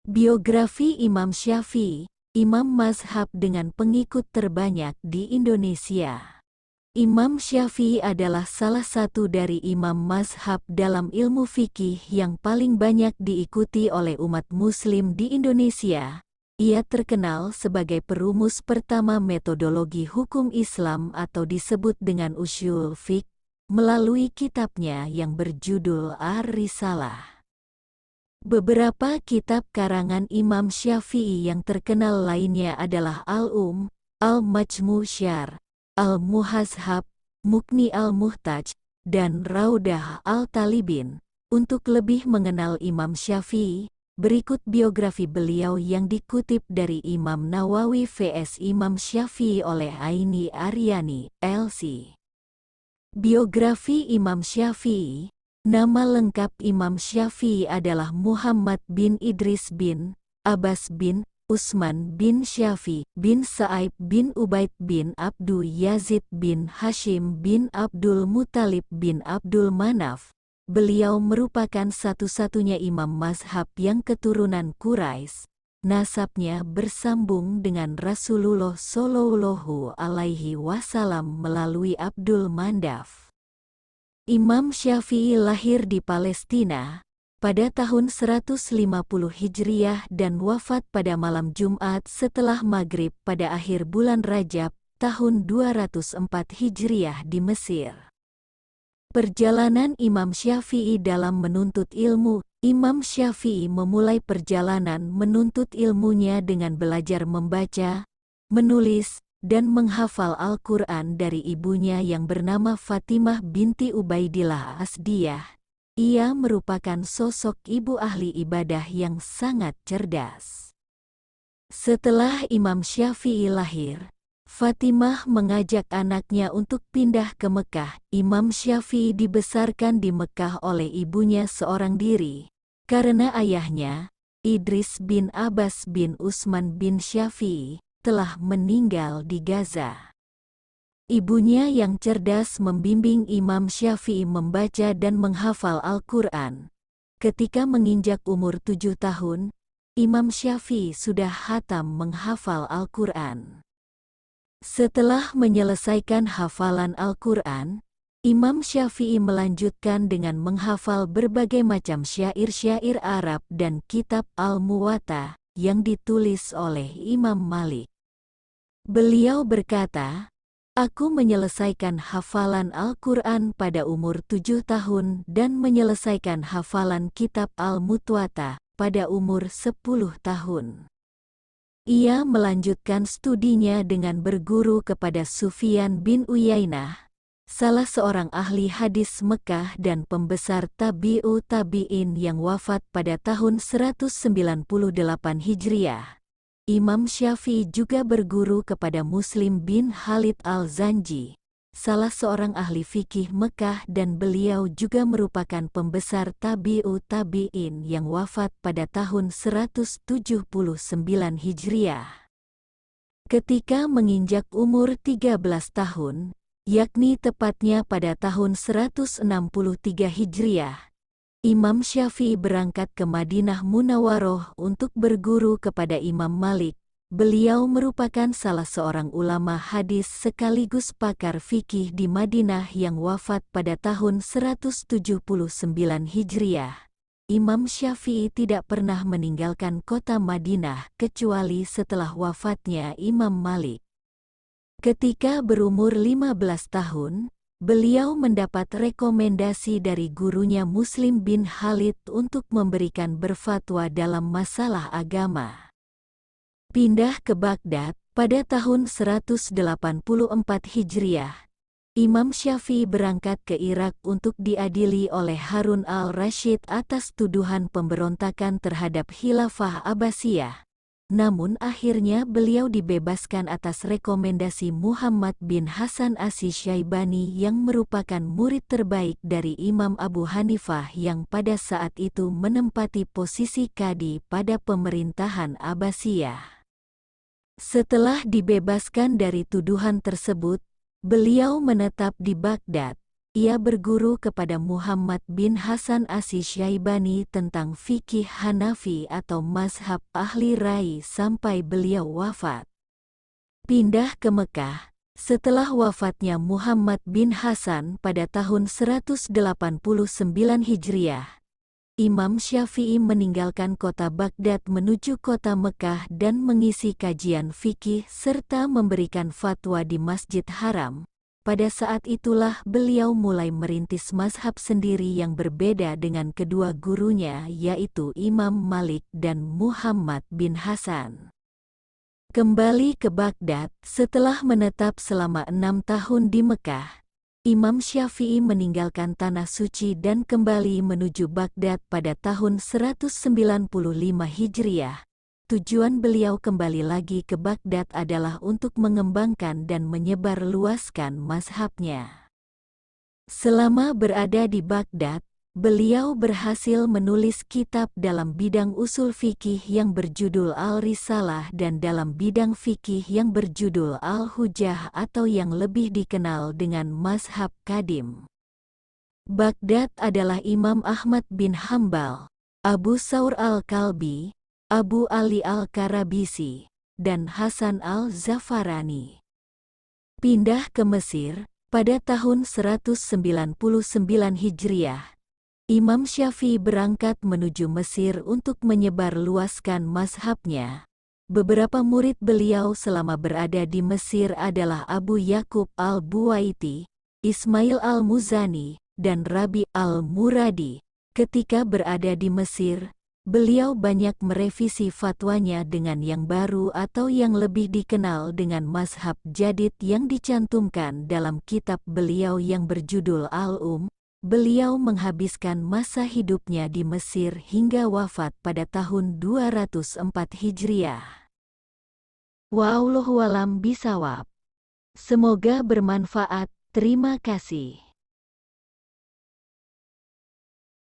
Biografi Imam Syafi'i, imam mazhab dengan pengikut terbanyak di Indonesia. Imam Syafi'i adalah salah satu dari imam mazhab dalam ilmu fikih yang paling banyak diikuti oleh umat muslim di Indonesia. Ia terkenal sebagai perumus pertama metodologi hukum Islam atau disebut dengan usyul fiqh, melalui kitabnya yang berjudul Ar-Risalah. Beberapa kitab karangan Imam Syafi'i yang terkenal lainnya adalah Al-Majmu' Syarh, Al-Muhazhab, Mughni Al-Muhtaj, dan Raudah Al-Talibin. Untuk lebih mengenal Imam Syafi'i, berikut biografi beliau yang dikutip dari Imam Nawawi vs Imam Syafi'i oleh Aini Aryani, LC. Biografi Imam Syafi'i. Nama lengkap Imam Syafi'i adalah Muhammad bin Idris bin Abbas bin Utsman bin Syafi'i bin Sa'ib bin Ubaid bin Abdu Yazid bin Hashim bin Abdul Muttalib bin Abdul Manaf. Beliau merupakan satu-satunya imam mazhab yang keturunan Quraisy. Nasabnya bersambung dengan Rasulullah Shallallahu Alaihi Wasallam melalui Abdul Mandaf. Imam Syafi'i lahir di Palestina pada tahun 150 Hijriah dan wafat pada malam Jumat setelah maghrib pada akhir bulan Rajab tahun 204 Hijriah di Mesir. Perjalanan Imam Syafi'i dalam menuntut ilmu. Imam Syafi'i memulai perjalanan menuntut ilmunya dengan belajar membaca, menulis, dan menghafal Al-Quran dari ibunya yang bernama Fatimah binti Ubaidillah Asdiyah. Ia merupakan sosok ibu ahli ibadah yang sangat cerdas. Setelah Imam Syafi'i lahir, Fatimah mengajak anaknya untuk pindah ke Mekah. Imam Syafi'i dibesarkan di Mekah oleh ibunya seorang diri, karena ayahnya, Idris bin Abbas bin Utsman bin Syafi'i, telah meninggal di Gaza. Ibunya yang cerdas membimbing Imam Syafi'i membaca dan menghafal Al-Quran. Ketika menginjak umur 7 tahun, Imam Syafi'i sudah khatam menghafal Al-Quran. Setelah menyelesaikan hafalan Al-Quran, Imam Syafi'i melanjutkan dengan menghafal berbagai macam syair-syair Arab dan kitab Al-Muwatta yang ditulis oleh Imam Malik. Beliau berkata, "Aku menyelesaikan hafalan Al-Quran pada umur 7 tahun dan menyelesaikan hafalan kitab Al-Muwatta pada umur 10 tahun. Ia melanjutkan studinya dengan berguru kepada Sufyan bin Uyainah, salah seorang ahli hadis Mekah dan pembesar tabi'u tabi'in yang wafat pada tahun 198 Hijriah. Imam Syafi'i juga berguru kepada Muslim bin Khalid Al-Zanji, salah seorang ahli fikih Mekah, dan beliau juga merupakan pembesar tabi'u tabi'in yang wafat pada tahun 179 Hijriah. Ketika menginjak umur 13 tahun, yakni tepatnya pada tahun 163 Hijriah, Imam Syafi'i berangkat ke Madinah Munawwaroh untuk berguru kepada Imam Malik. Beliau merupakan salah seorang ulama hadis sekaligus pakar fikih di Madinah yang wafat pada tahun 179 Hijriah. Imam Syafi'i tidak pernah meninggalkan kota Madinah kecuali setelah wafatnya Imam Malik. Ketika berumur 15 tahun, beliau mendapat rekomendasi dari gurunya Muslim bin Khalid untuk memberikan berfatwa dalam masalah agama. Pindah ke Baghdad pada tahun 184 Hijriah. Imam Syafi'i berangkat ke Irak untuk diadili oleh Harun al-Rasyid atas tuduhan pemberontakan terhadap Khilafah Abbasiyah. Namun akhirnya beliau dibebaskan atas rekomendasi Muhammad bin Hasan Asy-Syaibani yang merupakan murid terbaik dari Imam Abu Hanifah yang pada saat itu menempati posisi qadhi pada pemerintahan Abbasiyah. Setelah dibebaskan dari tuduhan tersebut, beliau menetap di Baghdad. Ia berguru kepada Muhammad bin Hasan Asy-Syaibani tentang fikih Hanafi atau mazhab ahli rai sampai beliau wafat. Pindah ke Mekah. Setelah wafatnya Muhammad bin Hasan pada tahun 189 Hijriah, Imam Syafi'i meninggalkan kota Baghdad menuju kota Mekah dan mengisi kajian fikih serta memberikan fatwa di Masjid Haram. Pada saat itulah beliau mulai merintis mazhab sendiri yang berbeda dengan kedua gurunya yaitu Imam Malik dan Muhammad bin Hasan. Kembali ke Baghdad setelah menetap selama 6 tahun di Mekah, Imam Syafi'i meninggalkan tanah suci dan kembali menuju Baghdad pada tahun 195 Hijriah. Tujuan beliau kembali lagi ke Baghdad adalah untuk mengembangkan dan menyebarluaskan mazhabnya. Selama berada di Baghdad, beliau berhasil menulis kitab dalam bidang usul fikih yang berjudul Al-Risalah dan dalam bidang fikih yang berjudul Al-Hujjah atau yang lebih dikenal dengan Mazhab Qadim. Baghdad adalah Imam Ahmad bin Hambal, Abu Thawr al-Kalbi, Abu Ali al-Karabisi, dan Hasan al-Zafarani. Pindah ke Mesir, pada tahun 199 Hijriah, Imam Syafi'i berangkat menuju Mesir untuk menyebarluaskan mazhabnya. Beberapa murid beliau selama berada di Mesir adalah Abu Yakub al-Buwaiti, Ismail al-Muzani, dan Rabi al-Muradi. Ketika berada di Mesir, beliau banyak merevisi fatwanya dengan yang baru atau yang lebih dikenal dengan mazhab jadid yang dicantumkan dalam kitab beliau yang berjudul Al-Um. Beliau menghabiskan masa hidupnya di Mesir hingga wafat pada tahun 204 Hijriah. Wallahu a'lam bishawab. Semoga bermanfaat. Terima kasih.